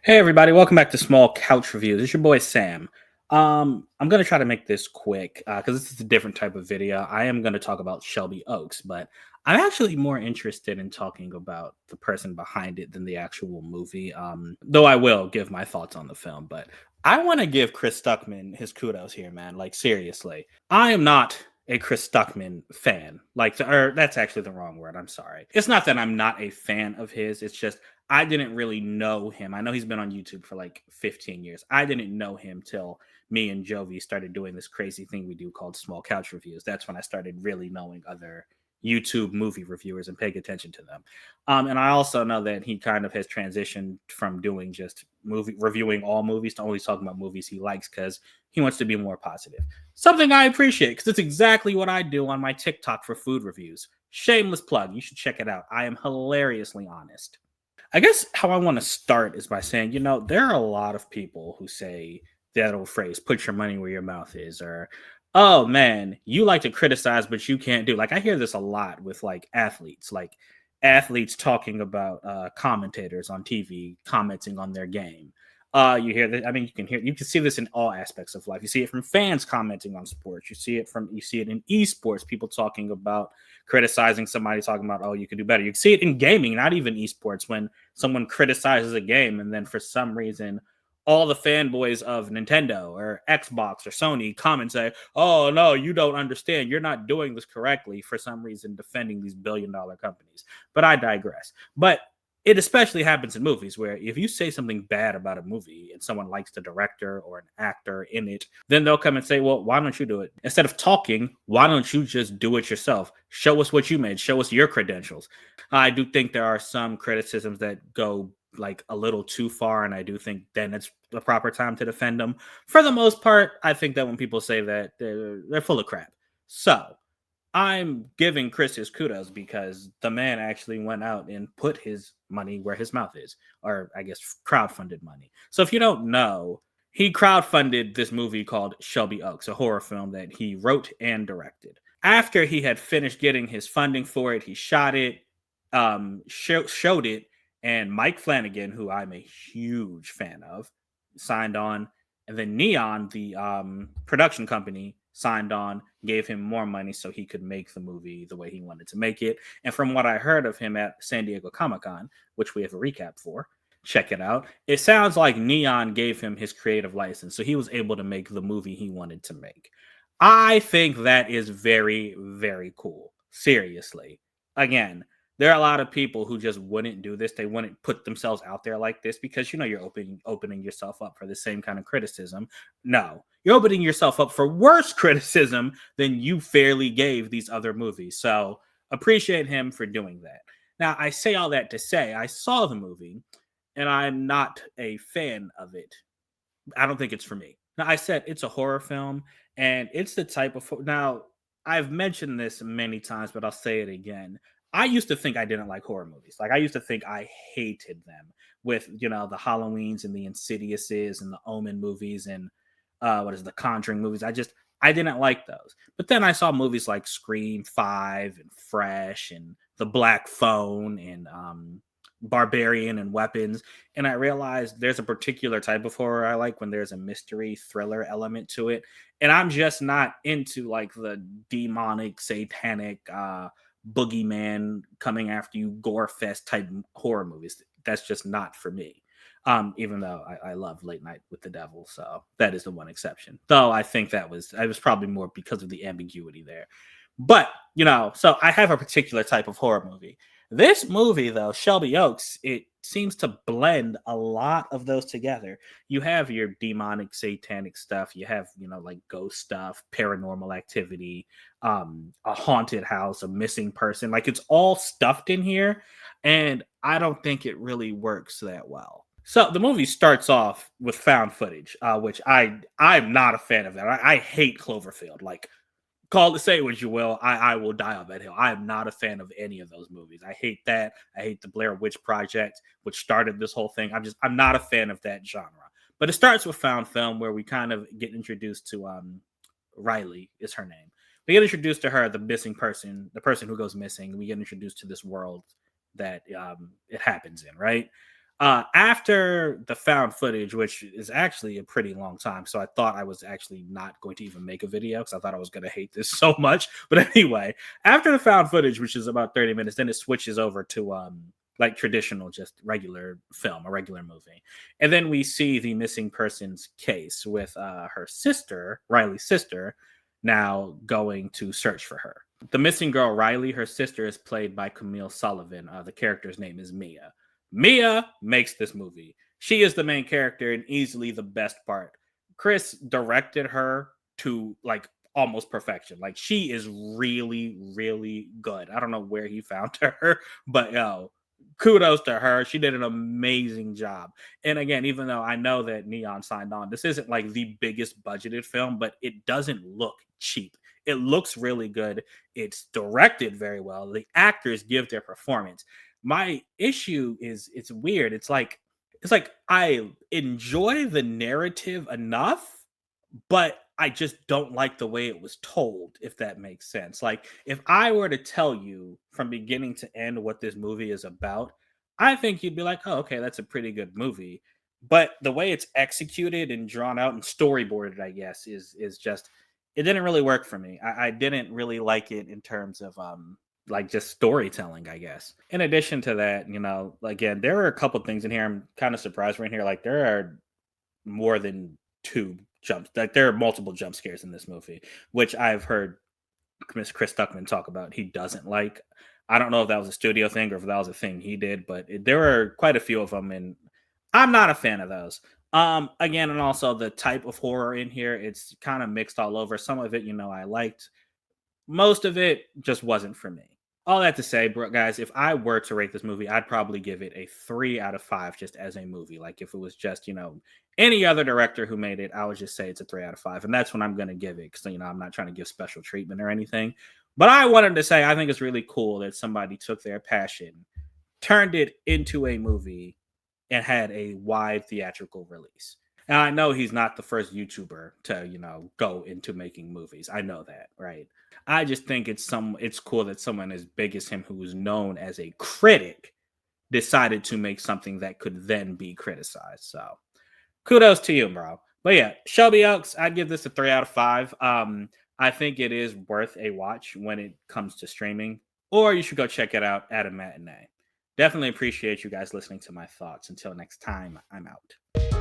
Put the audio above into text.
Hey everybody, welcome back to Small Couch Review. This is your boy Sam. I'm gonna try to make this quick because this is a different type of video. I am gonna talk about Shelby Oaks, but I'm actually more interested in talking about the person behind it than the actual movie. Though I will give my thoughts on the film, but I want to give Chris Stuckman his kudos here, man. Like seriously, I am not a Chris Stuckman fan. Or that's actually the wrong word. I'm sorry. It's not that I'm not a fan of his. It's just I didn't really know him. I know he's been on YouTube for like 15 years. I didn't know him till me and Jovi started doing this crazy thing we do called Small Couch Reviews. That's when I started really knowing other YouTube movie reviewers and paying attention to them. And I also know that he kind of has transitioned from doing just movie reviewing all movies to always talking about movies he likes because he wants to be more positive. Something I appreciate because it's exactly what I do on my TikTok for food reviews. Shameless plug. You should check it out. I am hilariously honest. I guess how I want to start is by saying, there are a lot of people who say that old phrase, put your money where your mouth is, or, oh man, you like to criticize, but you can't do. Like, I hear this a lot with like athletes talking about commentators on TV commenting on their game. You hear that. I mean, you can see this in all aspects of life. You see it from fans commenting on sports. You see it in esports, people talking about criticizing somebody, talking about, oh, you could do better. You can see it in gaming, not even esports, when someone criticizes a game and then for some reason all the fanboys of Nintendo or Xbox or Sony come and say, oh no, you don't understand, you're not doing this correctly, for some reason defending these billion-dollar companies. But I digress. But it especially happens in movies where if you say something bad about a movie and someone likes the director or an actor in it, then they'll come and say, well, why don't you do it? Instead of talking, why don't you just do it yourself? Show us what you made, show us your credentials. I do think there are some criticisms that go like a little too far, and I do think then it's the proper time to defend them. For the most part, I think that when people say that, they're full of crap. So I'm giving Chris his kudos because the man actually went out and put his money where his mouth is, or I guess crowdfunded money. So if you don't know, he crowdfunded this movie called Shelby Oaks, a horror film that he wrote and directed. After he had finished getting his funding for it, he shot it, showed it, and Mike Flanagan, who I'm a huge fan of, signed on, and then Neon, the production company, signed on, gave him more money so he could make the movie the way he wanted to make it. And from what I heard of him at San Diego Comic Con, which we have a recap for, check it out. It sounds like Neon gave him his creative license, so he was able to make the movie he wanted to make. I think that is very, very cool. Seriously. Again, there are a lot of people who just wouldn't do this. They wouldn't put themselves out there like this because you're opening yourself up for the same kind of criticism. No, you're opening yourself up for worse criticism than you fairly gave these other movies. So appreciate him for doing that. Now, I say all that to say I saw the movie and I'm not a fan of it. I don't think it's for me. Now, I said it's a horror film, and it's the type of now. I've mentioned this many times, but I'll say it again. I used to think I didn't like horror movies. Like I used to think I hated them with the Halloweens and the Insidiouses and the Omen movies and what is the Conjuring movies. I didn't like those. But then I saw movies like Scream 5 and Fresh and The Black Phone and Barbarian and Weapons, and I realized there's a particular type of horror I like when there's a mystery thriller element to it. And I'm just not into like the demonic, satanic, boogeyman coming after you, gore fest type horror movies. That's just not for me. Even though I love Late Night with the Devil, so that is the one exception. Though I think I was probably more because of the ambiguity there. But so I have a particular type of horror movie. This movie, though, Shelby Oaks, it seems to blend a lot of those together. You have your demonic, satanic stuff. You have, like ghost stuff, paranormal activity, a haunted house, a missing person. Like it's all stuffed in here. And I don't think it really works that well. So the movie starts off with found footage, which I'm not a fan of that. I hate Cloverfield. Like call it, say what you will. I will die on that hill. I am not a fan of any of those movies. I hate that. I hate the Blair Witch Project, which started this whole thing. I'm not a fan of that genre. But it starts with found film where we kind of get introduced to Riley is her name. We get introduced to her, the missing person, the person who goes missing. We get introduced to this world that it happens in, right? After the found footage, which is actually a pretty long time, so I thought I was actually not going to even make a video because I thought I was going to hate this so much. But anyway, after the found footage, which is about 30 minutes, then it switches over to like traditional, just regular film, a regular movie. And then we see the missing persons case with her sister, Riley's sister, now going to search for her. The missing girl, Riley, her sister, is played by Camille Sullivan. The character's name is Mia. Mia makes this movie. She is the main character and easily the best part. Chris directed her to like almost perfection. Like she is really, really good. I don't know where he found her, but yo, kudos to her. She did an amazing job. And again, even though I know that Neon signed on, this isn't like the biggest budgeted film, but it doesn't look cheap. It looks really good. It's directed very well. The actors give their performance. My issue is it's weird. It's like I enjoy the narrative enough, but I just don't like the way it was told, if that makes sense. Like, if I were to tell you from beginning to end what this movie is about, I think you'd be like, oh, okay, that's a pretty good movie. But the way it's executed and drawn out and storyboarded, I guess, is just it didn't really work for me. I didn't really like it in terms of like just storytelling, I guess. In addition to that, again, there are a couple things in here I'm kind of surprised right here. Like there are more than two jumps. Like there are multiple jump scares in this movie, which I've heard Miss Chris Stuckman talk about. He doesn't like. I don't know if that was a studio thing or if that was a thing he did, but there were quite a few of them, and I'm not a fan of those. Again, and also the type of horror in here, it's kind of mixed all over. Some of it, I liked. Most of it just wasn't for me. All that to say, bro, guys, if I were to rate this movie, I'd probably give it a 3 out of 5 just as a movie. Like if it was just, any other director who made it, I would just say it's a 3 out of 5. And that's when I'm going to give it because, I'm not trying to give special treatment or anything. But I wanted to say, I think it's really cool that somebody took their passion, turned it into a movie, and had a wide theatrical release. And I know he's not the first YouTuber to, go into making movies. I know that, right? I just think it's cool that someone as big as him who was known as a critic decided to make something that could then be criticized. So kudos to you, bro. But yeah, Shelby Oaks, I'd give this a 3 out of 5. I think it is worth a watch when it comes to streaming, or you should go check it out at a matinee. Definitely appreciate you guys listening to my thoughts. Until next time, I'm out.